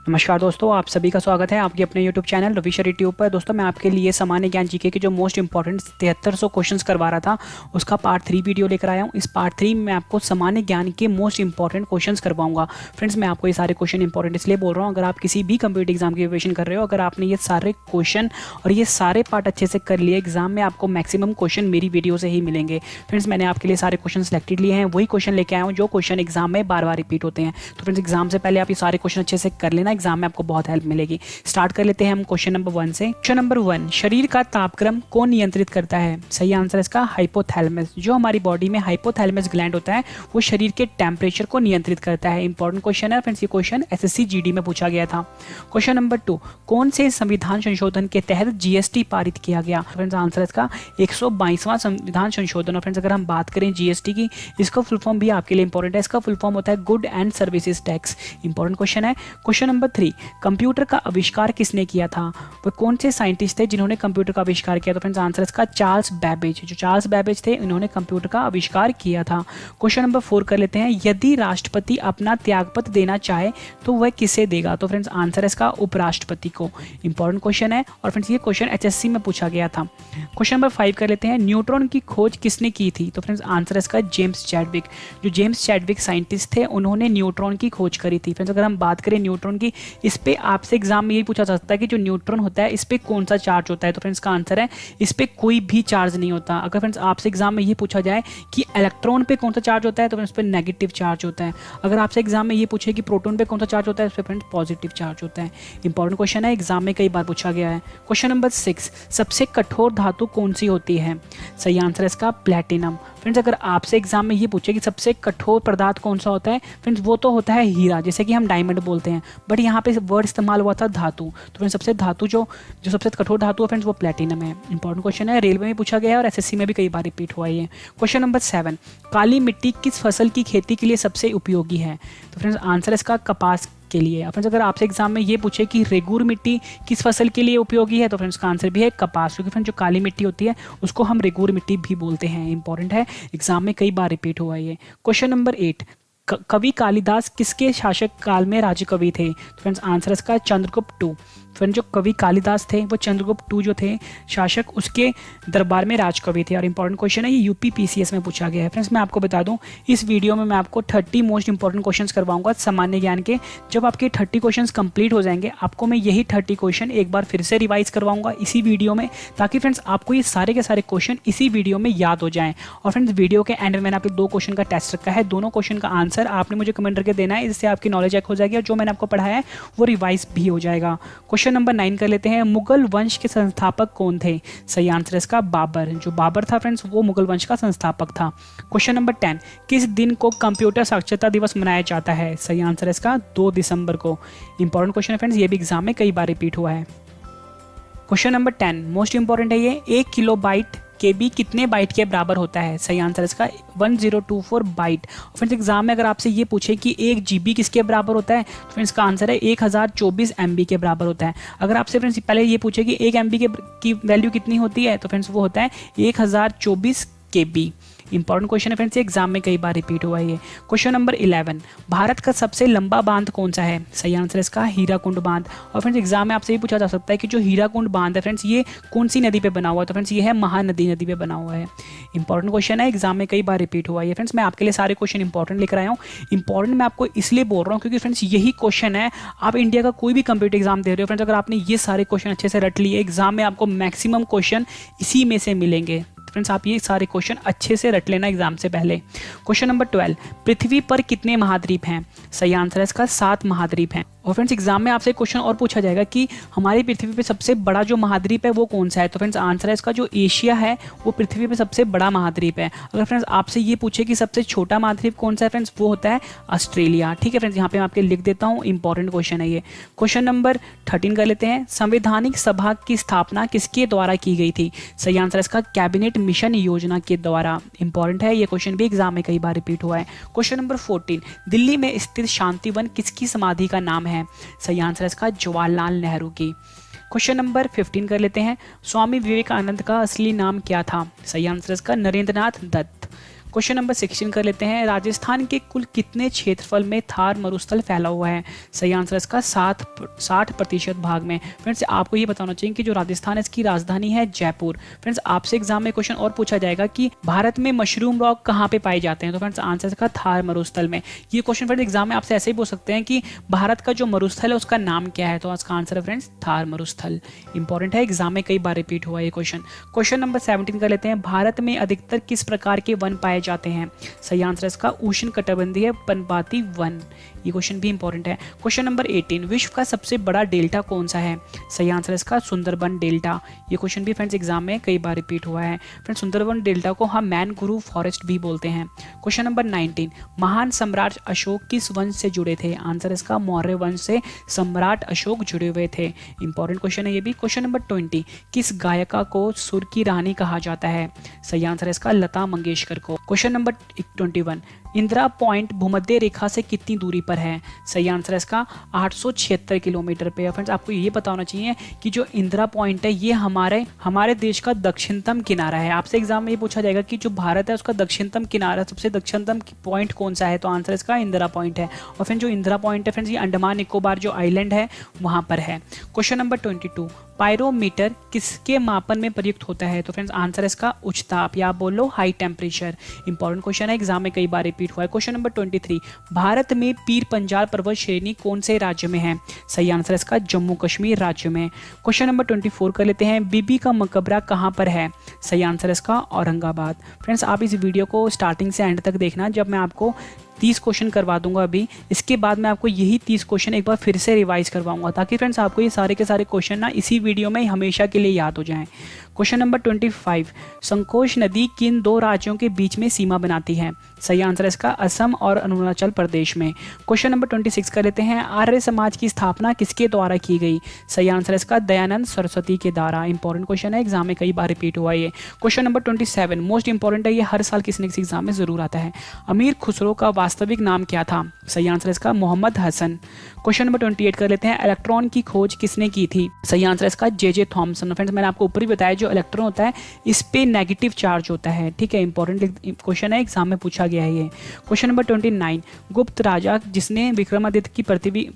नमस्कार दोस्तों, आप सभी का स्वागत है आपके अपने YouTube channel Ravi sir YouTube पर। दोस्तों मैं आपके लिए सामान्य ज्ञान जीके के जो मोस्ट इंपॉर्टेंट 7300 क्वेश्चंस करवा रहा था उसका पार्ट 3 वीडियो लेकर आया हूँ। इस पार्ट 3 में आपको सामान्य ज्ञान के मोस्ट इंपॉर्टेंट क्वेश्चंस करवाऊंगा। फ्रेंड्स मैं आपको ये सारे क्वेश्चन इंपॉर्टेंट इसलिए बोल रहा हूँ, अगर आप किसी भी कंप्यूटर एग्जाम की प्रिपरेशन कर रहे हो, अगर आपने ये सारे क्वेश्चन और ये सारे पार्ट अच्छे से कर लिए, एग्जाम में आपको मैक्सिमम क्वेश्चन मेरी वीडियो से ही मिलेंगे। फ्रेंड्स मैंने आपके लिए सारे क्वेश्चन सेलेक्टेड लिए हैं, वही क्वेश्चन लेके आया हूँ जो क्वेश्चन एग्जाम में बार बार रिपीट होते हैं। तो फ्रेंड्स एग्जाम से पहले आप ये सारे क्वेश्चन अच्छे से कर लेना, एग्जाम में आपको बहुत हेल्प मिलेगी। स्टार्ट कर लेते हैं हम क्वेश्चन नंबर 1 से। क्वेश्चन नंबर 1, शरीर का तापक्रम कौन नियंत्रित करता है? सही आंसर है इसका हाइपोथैलेमस। जो हमारी बॉडी में हाइपोथैलेमस ग्लैंड होता है वो शरीर के टेम्परेचर को नियंत्रित करता है। इंपॉर्टेंट क्वेश्चन है फ्रेंड्स, ये क्वेश्चन एसएससी जीडी में पूछा गया था। क्वेश्चन नंबर 2, कौन से संविधान संशोधन के तहत जीएसटी पारित किया गया? फ्रेंड्स आंसर है इसका 122वां संविधान संशोधन। और फ्रेंड्स अगर हम बात करें जीएसटी की, इसका फुल फॉर्म भी आपके लिए इंपॉर्टेंट है। इसका फुल फॉर्म होता है good and services tax. Important question है। क्वेश्चन नंबर 3, कंप्यूटर का आविष्कार किसने किया था? वो कौन से साइंटिस्ट थे जिन्होंने कंप्यूटर का आविष्कार किया? तो फ्रेंड्स आंसर इसका चार्ल्स बैबेज। जो चार्ल्स बैबेज थे इन्होंने कंप्यूटर का आविष्कार किया था। क्वेश्चन नंबर 4 कर लेते हैं, यदि राष्ट्रपति अपना त्यागपत्र देना चाहे तो वह किसे देगा? तो फ्रेंड्स आंसर है इसका उपराष्ट्रपति को। इंपॉर्टेंट क्वेश्चन है और फ्रेंड्स ये क्वेश्चन एचएससी में पूछा गया था। क्वेश्चन नंबर 5 कर लेते हैं, न्यूट्रॉन की खोज किसने की थी? तो फ्रेंड्स आंसर है इसका जेम्स चैडविक। जो जेम्स चैडविक साइंटिस्ट थे उन्होंने न्यूट्रॉन की खोज करी थी। फ्रेंड्स अगर हम बात करें न्यूट्रॉन की, इस पे आपसे एग्जाम में यही पूछा जा सकता है कि जो न्यूट्रॉन होता है इस पे कौन सा चार्ज होता है? तो फ्रेंड्स का आंसर है इस पे कोई भी चार्ज नहीं होता। अगर फ्रेंड्स आपसे एग्जाम में ये पूछा जाए कि इलेक्ट्रॉन पे कौन सा चार्ज होता है तो फ्रेंड्स पे नेगेटिव चार्ज होता है। अगर आपसे एग्जाम में ये पूछे कि प्रोटॉन पे कौन सा चार्ज होता है, इस पे फ्रेंड्स पॉजिटिव चार्ज होता है। इंपॉर्टेंट क्वेश्चन है, एग्जाम में कई बार पूछा गया है। क्वेश्चन नंबर 6, सबसे कठोर धातु कौन सी होती है? सही आंसर है इसका प्लैटिनम। फ्रेंड्स अगर आपसे एग्जाम में ये पूछे कि सबसे कठोर पदार्थ कौन सा होता है, फ्रेंड्स वो तो होता है हीरा, जैसे कि हम डायमंड बोलते हैं, बट यहाँ पे वर्ड इस्तेमाल हुआ था धातु। तो फ्रेंड्स सबसे धातु जो सबसे कठोर धातु है फ्रेंड्स वो प्लैटिनम है। इंपॉर्टेंट क्वेश्चन है, रेलवे में पूछा गया है और एसएससी में भी कई बार रिपीट हुआ है। क्वेश्चन नंबर 7, काली मिट्टी किस फसल की खेती के लिए सबसे उपयोगी है? तो फ्रेंड्स आंसर इसका कपास के लिए। फ्रेंड्स अगर आपसे एग्जाम में ये पूछे कि रेगुर मिट्टी किस फसल के लिए उपयोगी है, तो फ्रेंड्स का आंसर भी है कपास, क्योंकि फ्रेंड्स जो काली मिट्टी होती है उसको हम रेगुर मिट्टी भी बोलते हैं। इंपॉर्टेंट है, एग्जाम में कई बार रिपीट हुआ है ये। क्वेश्चन नंबर 8, कवि कालिदास किसके शासक काल में राज्य कवि थे? तो फ्रेंड्स आंसर इसका चंद्रगुप्त II। फ्रेंड्स जो कवि कालिदास थे वो चंद्रगुप्त II जो थे शासक, उसके दरबार में राजकवि थे। और इंपॉर्टेंट क्वेश्चन है, ये यूपी पीसीएस में पूछा गया है। फ्रेंड्स मैं आपको बता दूं, इस वीडियो में मैं आपको 30 मोस्ट इंपॉर्टेंट क्वेश्चंस करवाऊंगा सामान्य ज्ञान के। जब आपके 30 क्वेश्चंस कंप्लीट हो जाएंगे, आपको मैं यही 30 क्वेश्चन एक बार फिर से रिवाइज करवाऊंगा इसी वीडियो में, ताकि फ्रेंड्स आपको ये सारे के सारे क्वेश्चन इसी वीडियो में याद हो जाएं। और फ्रेंड्स वीडियो के एंड में मैंने आपके 2 क्वेश्चन का टेस्ट रखा है, दोनों क्वेश्चन का आंसर आपने मुझे कमेंट करके देना है, इससे आपकी नॉलेज चेक हो जाएगी और जो मैंने आपको पढ़ाया है वो रिवाइज भी हो जाएगा। क्वेश्चन नंबर 9 कर लेते हैं, मुगल वंश के संस्थापक कौन थे? सही आंसर है इसका बाबर। जो बाबर था फ्रेंड्स वो मुगल वंश का संस्थापक था। क्वेश्चन नंबर 10, किस दिन को कंप्यूटर साक्षरता दिवस मनाया जाता है? सही आंसर है इसका 2 दिसंबर को। इंपॉर्टेंट क्वेश्चन है फ्रेंड्स, ये भी एग्जाम में कई बार रिपीट हुआ है। क्वेश्चन नंबर 10 मोस्ट इंपॉर्टेंट है ये, 1 किलोबाइट KB कितने बाइट के बराबर होता है? सही आंसर इसका 1024 बाइट। फ्रेंड्स एग्जाम में अगर आपसे ये पूछे कि 1 GB किसके बराबर होता है, तो फ्रेंड्स का आंसर है 1024 MB के बराबर होता है। अगर आपसे फ्रेंड्स पहले ये पूछे कि 1 MB की वैल्यू कितनी होती है, तो फ्रेंड्स वो होता है 1024 KB। इंपॉर्टेंट क्वेश्चन है फ्रेंड्स, एग्जाम में कई बार रिपीट हुआ है ये। क्वेश्चन नंबर 11, भारत का सबसे लंबा बांध कौन सा है? सही आंसर इसका हीराकुंड बांध। और फ्रेंड्स एग्जाम में आपसे ये पूछा जा सकता है कि जो हीराकुंड बांध है फ्रेंड्स ये कौन सी नदी पे बना हुआ है? तो फ्रेंड्स ये है महानदी नदी पे बना हुआ है। इंपॉर्टेंट क्वेश्चन है, एग्जाम में कई बार रिपीट हुआ है। फ्रेंड्स मैं आपके लिए सारे क्वेश्चन इंपॉर्टेंट लेकर आया हूँ। इंपॉर्टेंट मैं आपको इसलिए बोल रहा हूँ क्योंकि फ्रेंड्स यही क्वेश्चन है, आप इंडिया का कोई भी कंप्यूटर एग्जाम दे रहे हो फ्रेंड्स, अगर आपने ये सारे क्वेश्चन अच्छे से रट लिए, एग्जाम में आपको मैक्सिमम क्वेश्चन इसी में से मिलेंगे। फ्रेंड्स आप ये सारे क्वेश्चन अच्छे से रट लेना एग्जाम से पहले। क्वेश्चन नंबर 12, पृथ्वी पर कितने महाद्वीप हैं? सही आंसर है इसका 7 महाद्वीप हैं। और फ्रेंड्स एग्जाम में आपसे क्वेश्चन और पूछा जाएगा कि हमारी पृथ्वी पे सबसे बड़ा जो महाद्वीप है वो कौन सा है? तो फ्रेंड्स आंसर है इसका जो एशिया है वो पृथ्वी पे सबसे बड़ा महाद्वीप है। अगर फ्रेंड्स आपसे ये पूछे कि सबसे छोटा महाद्वीप कौन सा है, फ्रेंड्स वो होता है ऑस्ट्रेलिया। ठीक है फ्रेंड्स, यहाँ पे मैं आपके लिख देता हूँ, इंपॉर्टेंट क्वेश्चन है ये। क्वेश्चन नंबर 13 कर लेते हैं, संवैधानिक सभा की स्थापना किसके द्वारा की गई थी? सही आंसर है इसका कैबिनेट मिशन योजना के द्वारा। इंपॉर्टेंट है, ये क्वेश्चन भी एग्जाम में कई बार रिपीट हुआ है। क्वेश्चन नंबर 14, दिल्ली में स्थित शांतिवन किसकी समाधि का नाम है? सही आंसर है इसका जवाहरलाल नेहरू की। क्वेश्चन नंबर 15 कर लेते हैं, स्वामी विवेकानंद का असली नाम क्या था? सही आंसर है इसका नरेंद्रनाथ दत्त। क्वेश्चन नंबर 16 कर लेते हैं, राजस्थान के कुल कितने क्षेत्रफल में थार मरुस्थल फैला हुआ है? सही आंसर इसका 60% भाग में। फ्रेंड्स आपको ये बताना चाहिए कि जो राजस्थान है इसकी राजधानी है जयपुर। फ्रेंड्स आपसे एग्जाम में क्वेश्चन और पूछा जाएगा कि भारत में मशरूम रॉक कहाँ पे पाए जाते हैं, तो फ्रेंड्स आंसर इसका थार मरुस्थल में। ये क्वेश्चन फ्रेंड्स एग्जाम में आपसे ऐसे ही पूछ सकते हैं कि भारत का जो मरुस्थल है उसका नाम क्या है, तो इसका आंसर है फ्रेंड्स थार मरुस्थल। इंपॉर्टेंट है, एग्जाम में कई बार रिपीट हुआ ये क्वेश्चन। क्वेश्चन नंबर 17 कर लेते हैं, भारत में अधिकतर किस प्रकार के वन पाए जाते हैं? सही आंसर इसका उष्णकटिबंधीय पर्णपाती वन। ये क्वेश्चन भी इंपॉर्टेंट है। क्वेश्चन नंबर 18, विश्व का सबसे बड़ा डेल्टा कौन सा है? सही आंसर इसका सुंदरबन डेल्टा। ये क्वेश्चन भी फ्रेंड्स एग्जाम में कई बार रिपीट हुआ है। फ्रेंड्स सुंदरबन डेल्टा को हम मैनग्रोव फॉरेस्ट भी बोलते हैं। क्वेश्चन नंबर 19, महान सम्राट अशोक किस वंश से जुड़े थे? आंसर इसका मौर्य वंश से सम्राट अशोक जुड़े हुए थे। इंपॉर्टेंट क्वेश्चन है ये भी। क्वेश्चन नंबर 20, किस गायिका को सुर की रानी कहा जाता है? सही आंसर इसका लता मंगेशकर को। क्वेश्चन नंबर 21, इंदिरा पॉइंट भूमध्य रेखा से कितनी दूरी पर है? सही आंसर है इसका 876 किलोमीटर पे। फ्रेंड्स आपको ये पता होना चाहिए कि जो इंदिरा पॉइंट है ये हमारे देश का दक्षिणतम किनारा है। आपसे एग्जाम में ये पूछा जाएगा कि जो भारत है उसका दक्षिणतम किनारा, सबसे दक्षिणतम पॉइंट कौन सा है, तो आंसर इसका इंदिरा पॉइंट है। और फिर जो इंदिरा पॉइंट है फ्रेंड्स ये अंडमान निकोबार जो आइलैंड है वहाँ पर है। क्वेश्चन नंबर 22, पायरोमीटर किसके मापन में प्रयुक्त होता है? तो फ्रेंड्स आंसर इसका उच्च ताप या आप बोल लो हाई टेम्परेचर। इंपॉर्टेंट क्वेश्चन है, एग्जाम में कई बार रिपीट हुआ है। क्वेश्चन नंबर 23, भारत में पीर पंजाल पर्वत श्रेणी कौन से राज्य में है? सही आंसर इसका जम्मू कश्मीर राज्य में। क्वेश्चन नंबर 24 कर लेते हैं, बीबी का मकबरा कहाँ पर है? सही आंसर इसका औरंगाबाद। फ्रेंड्स आप इस वीडियो को स्टार्टिंग से एंड तक देखना, जब मैं आपको 30 क्वेश्चन करवा दूंगा अभी, इसके बाद मैं आपको यही 30 क्वेश्चन एक बार फिर से रिवाइज करवाऊंगा, ताकि फ्रेंड्स आपको ये सारे के सारे क्वेश्चन ना इसी वीडियो में हमेशा के लिए याद हो जाएं। क्वेश्चन नंबर 25, संकोच नदी किन दो राज्यों के बीच में सीमा बनाती है? सही आंसर इसका असम और अरुणाचल प्रदेश में। क्वेश्चन नंबर 26 कर लेते हैं, आर्य समाज की स्थापना किसके द्वारा की गई? सही आंसर इसका दयानंद सरस्वती के द्वारा। इंपॉर्टेंट क्वेश्चन है, एग्जाम में कई बार रिपीट हुआ ये। क्वेश्चन नंबर 27 मोस्ट इंपॉर्टेंट है, ये हर साल किसी न किसी एग्जाम में जरूर आता है। अमीर खुसरो का वास्तविक नाम क्या था? सही आंसर इसका मोहम्मद हसन। क्वेश्चन नंबर 28 कर लेते हैं, इलेक्ट्रॉन की खोज किसने की थी? सही आंसर इसका जे थॉमसन। फ्रेंड्स मैंने आपको ऊपर ही बताया जो इलेक्ट्रॉन होता है इस पे नेगेटिव चार्ज होता है, ठीक है। इंपॉर्टेंट क्वेश्चन है, एग्जाम में पूछा गया है ये। क्वेश्चन नंबर 29, गुप्त राजा जिसने विक्रमादित्य की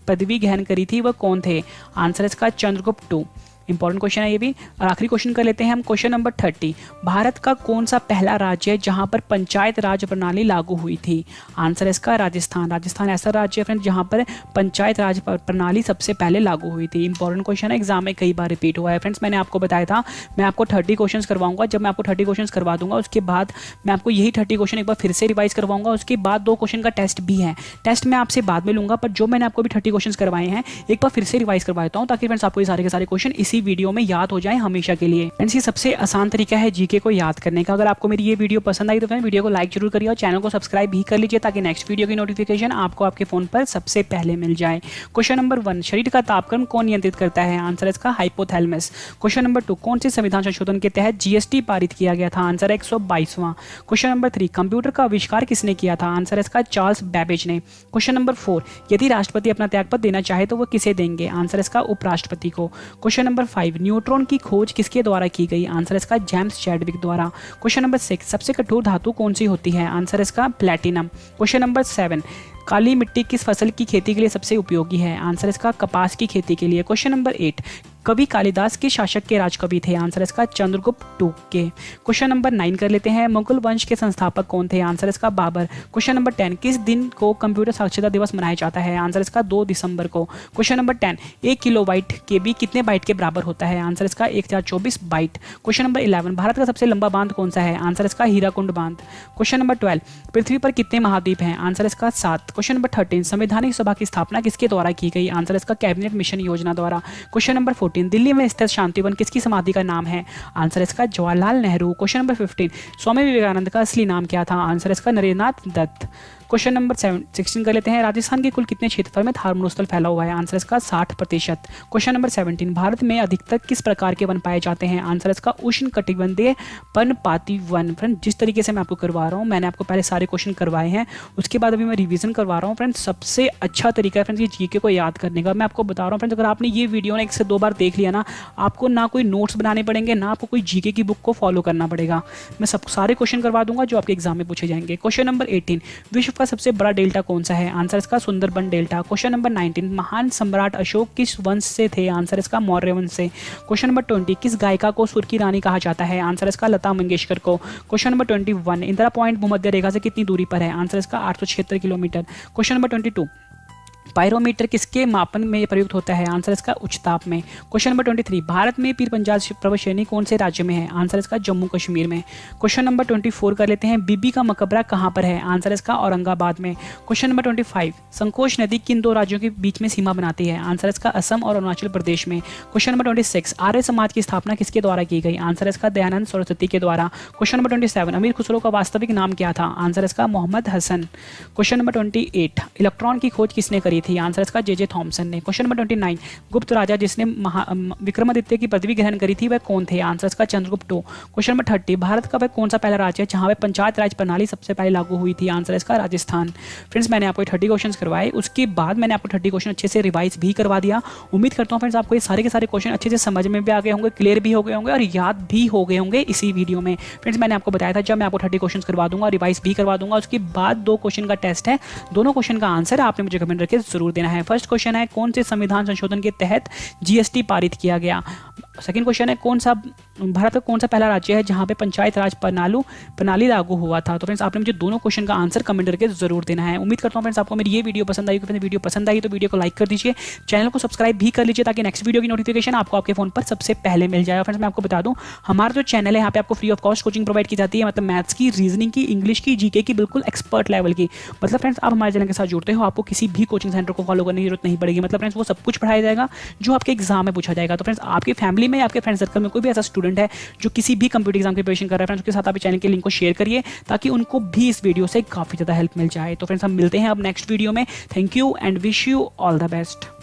पदवी ग्रहण करी थी वह कौन थे? आंसर इसका चंद्रगुप्त टू। इंपॉर्टेंट क्वेश्चन है ये भी। और आखिरी क्वेश्चन कर लेते हैं हम, क्वेश्चन नंबर 30, भारत का कौन सा पहला राज्य है जहां पर पंचायत राज प्रणाली लागू हुई थी? आंसर इसका राजस्थान। राजस्थान ऐसा राज्य है फ्रेंड्स जहां पर पंचायत राज प्रणाली सबसे पहले लागू हुई थी। इंपॉर्टेंट क्वेश्चन है, एग्जाम में कई बार रिपीट हुआ है। फ्रेंड्स मैंने आपको बताया था मैं आपको 30 क्वेश्चन करवाऊंगा। जब मैं आपको 30 क्वेश्चन करवा दूंगा उसके बाद मैं आपको यही 30 क्वेश्चन एक बार फिर से रिवाइज करवाऊंगा। उसके बाद 2 क्वेश्चन का टेस्ट भी है, टेस्ट मैं आपसे बाद में लूंगा, पर जो मैंने आपको भी 30 क्वेश्चन करवाए हैं एक बार फिर से रिवाइज करवा देता हूँ, ताकि फ्रेंड्स आपको ये सारे के सारे क्वेश्चन इसी वीडियो में याद हो जाए हमेशा के लिए। फ्रेंड्स ये सबसे आसान तरीका है जीके को याद करने का। अगर आपको मेरी ये वीडियो पसंद आई तो फ्रेंड्स वीडियो को लाइक जरूर करिए और चैनल को सब्सक्राइब भी कर लीजिए, ताकि नेक्स्ट वीडियो की नोटिफिकेशन आपको आपके फोन पर सबसे पहले मिल जाए। क्वेश्चन नंबर 1, शरीर का तापक्रम कौन नियंत्रित करता है? आंसर इसका हाइपोथैलेमस। क्वेश्चन नंबर 2, कौन से संविधान संशोधन के तहत जीएसटी पारित किया गया था? आंसर 122वां। क्वेश्चन नंबर 3, कंप्यूटर का आविष्कार किसने किया था? आंसर इसका चार्ल्स बैबेज ने। क्वेश्चन नंबर 4, यदि राष्ट्रपति अपना त्यागपत्र देना चाहे तो वो किसे देंगे? आंसर इसका उपराष्ट्रपति को। क्वेश्चन नंबर 5, न्यूट्रॉन की खोज किसके द्वारा की गई? आंसर इसका जेम्स चैडविक द्वारा। क्वेश्चन नंबर 6, सबसे कठोर धातु कौन सी होती है? आंसर इसका प्लैटिनम। क्वेश्चन नंबर 7, काली मिट्टी किस फसल की खेती के लिए सबसे उपयोगी है? आंसर इसका कपास की खेती के लिए। क्वेश्चन नंबर 8, कवि कालिदास के शासक के राजकवि थे? आंसर इसका चंद्रगुप्त टू के। क्वेश्चन नंबर 9 कर लेते हैं, मुगल वंश के संस्थापक कौन थे? आंसर इसका बाबर। क्वेश्चन नंबर 10, किस दिन को कंप्यूटर साक्षरता दिवस मनाया जाता है? आंसर इसका 2 दिसंबर को। क्वेश्चन नंबर 10, 1 किलोबाइट केबी कितने बाइट के बराबर होता है? आंसर इसका 1024 बाइट। क्वेश्चन नंबर 11, भारत का सबसे लंबा बांध कौन सा है? आंसर इसका हीराकुंड बांध। क्वेश्चन नंबर 12, पृथ्वी पर कितने महाद्वीप हैं? आंसर इसका 7। क्वेश्चन नंबर 13, संवैधानिक सभा की स्थापना किसके द्वारा की गई? आंसर इसका कैबिनेट मिशन योजना द्वारा। क्वेश्चन नंबर 14, दिल्ली में स्थित शांतिवन किसकी समाधि का नाम है? आंसर इसका जवाहरलाल नेहरू। क्वेश्चन नंबर 15, स्वामी विवेकानंद का असली नाम क्या था? आंसर इसका नरेंद्रनाथ दत्त। क्वेश्चन नंबर 16 कर लेते हैं। राजस्थान के कुल कितने क्षेत्रफल में थार मरुस्थल फैला हुआ है? आंसर इसका 60%। क्वेश्चन नंबर 17, भारत में अधिकतर किस प्रकार के वन पाए जाते हैं? आंसर इसका उष्ण कटिबंधीय पर्णपाती वन। फ्रेंड जिस तरीके से मैं आपको करवा रहा हूँ, मैंने आपको पहले सारे क्वेश्चन करवाए हैं, उसके बाद अभी मैं रिवीजन करवा रहा हूँ। फ्रेंड्स सबसे अच्छा तरीका है फ्रेंड्स ये जीके को याद करने का। मैं आपको बता रहा हूँ फ्रेंड्स, अगर आपने ये वीडियो ना 1 से 2 बार देख लिया ना, आपको ना कोई नोट्स बनाने पड़ेंगे, ना आपको कोई जीके की बुक को फॉलो करना पड़ेगा। मैं सब सारे क्वेश्चन करवा दूंगा जो आपके एग्जाम में पूछे जाएंगे। क्वेश्चन नंबर 18, विश्व का सबसे बड़ा डेल्टा कौन सा है? आंसर इसका सुंदरबन डेल्टा। क्वेश्चन नंबर 19, महान सम्राट अशोक किस वंश से थे? आंसर इसका मौर्य वंश से। क्वेश्चन नंबर 20, किस गायिका को सुर की रानी कहा जाता है? आंसर इसका लता मंगेशकर को। क्वेश्चन नंबर 21, इंदिरा पॉइंट भूमध्य रेखा से कितनी दूरी पर है? आंसर इसका 876 किलोमीटर। क्वेश्चन नंबर 22, पायरोमीटर किसके मापन में प्रयुक्त होता है? आंसर इसका उच्च ताप में। क्वेश्चन नंबर 23, भारत में पीर पंजाल पर्वत श्रेणी कौन से राज्य में है? आंसर इसका जम्मू कश्मीर में। क्वेश्चन नंबर 24 कर लेते हैं, बीबी का मकबरा कहाँ पर है? आंसर इसका औरंगाबाद में। क्वेश्चन नंबर 25, संकोच नदी किन 2 राज्यों के बीच में सीमा बनाती है? आंसर इसका असम और अरुणाचल प्रदेश में। क्वेश्चन नंबर 26, आर्य समाज की स्थापना किसके द्वारा की गई? आंसर इसका दयानंद सरस्वती के द्वारा। क्वेश्चन नंबर 27, अमीर खुसरो का वास्तविक नाम क्या था? आंसर इसका Mohammad Hasan. Question number 28, electron की खोज किसने करी थी? आंसर इसका जे थॉमसन ने। क्वेश्चन नंबर 29, गुप्त राजा जिसने विक्रमादित्य की पदवी ग्रहण करी थी वह कौन थे? आंसर इसका चंद्रगुप्त। क्वेश्चन नंबर 30, भारत का वह कौन सा पहला राज्य है जहां पे पंचायत राज प्रणाली सबसे पहले लागू हुई थी? आंसर इसका राजस्थान। फ्रेंड्स मैंने आपको 30 क्वेश्चन करवाए, उसके बाद मैंने आपको 30 क्वेश्चन अच्छे से रिवाइज भी करवा दिया। उम्मीद करता हूँ फ्रेंड्स आपको ये सारे के सारे क्वेश्चन अच्छे से समझ में भी आ गए होंगे, क्लियर भी हो गए होंगे और याद भी हो गए होंगे इसी वीडियो में। फ्रेंड्स मैंने आपको बताया था जब मैं आपको 30 क्वेश्चन करवा दूंगा, रिवाइज भी करवा दूंगा, उसके बाद 2 क्वेश्चन का टेस्ट है। दोनों क्वेश्चन का आंसर आपने मुझे कमेंट करके जरूर देना है। फर्स्ट क्वेश्चन है, कौन से संविधान संशोधन के तहत जीएसटी पारित किया गया? सेकंड क्वेश्चन है, भारत का कौन सा पहला राज्य है जहां पे पंचायत राज प्रणाली लागू हुआ था? तो फ्रेंड्स आपने मुझे दोनों क्वेश्चन का आंसर कमेंट करके जरूर देना है। उम्मीद करता हूं फ्रेंड्स आपको मेरी ये वीडियो पसंद आई। वीडियो पसंद आई तो वीडियो को लाइक कर दीजिए, चैनल को सब्सक्राइब भी कर लीजिए ताकि नेक्स्ट वीडियो की नोटिफिकेशन आपको आपके फोन पर सबसे पहले मिल जाए। फ्रेंड्स मैं आपको बता दूं, हमारा जो चैनल है यहाँ पे आपको free of cost coaching provide की जाती है, मतलब मैथ्स की, रीजनिंग की, इंग्लिश की, जीके की, बिल्कुल एक्सपर्ट लेवल की। मतलब फ्रेंड्स आप हमारे चैनल के साथ जुड़ते हो, आपको किसी भी कोचिंग सेंटर को फॉलो करने की जरूरत नहीं पड़ेगी। मतलब फ्रेंड्स वो सब कुछ पढ़ाया जाएगा जो आपके एग्जाम में पूछा जाएगा। तो फ्रेंड्स आपकी फैमिली में, आपके फ्रेंड सर्कल में कोई भी ऐसा स्टूडेंट है जो किसी भी कंप्यूटर एग्जाम की प्रिपरेशन कर रहा है, फ्रेंड्स उसके साथ आप चैनल के लिंक को शेयर करिए ताकि उनको भी इस वीडियो से काफी ज्यादा हेल्प मिल जाए। तो फ्रेंड्स हम मिलते हैं अब नेक्स्ट वीडियो में। Thank you and wish you all the best.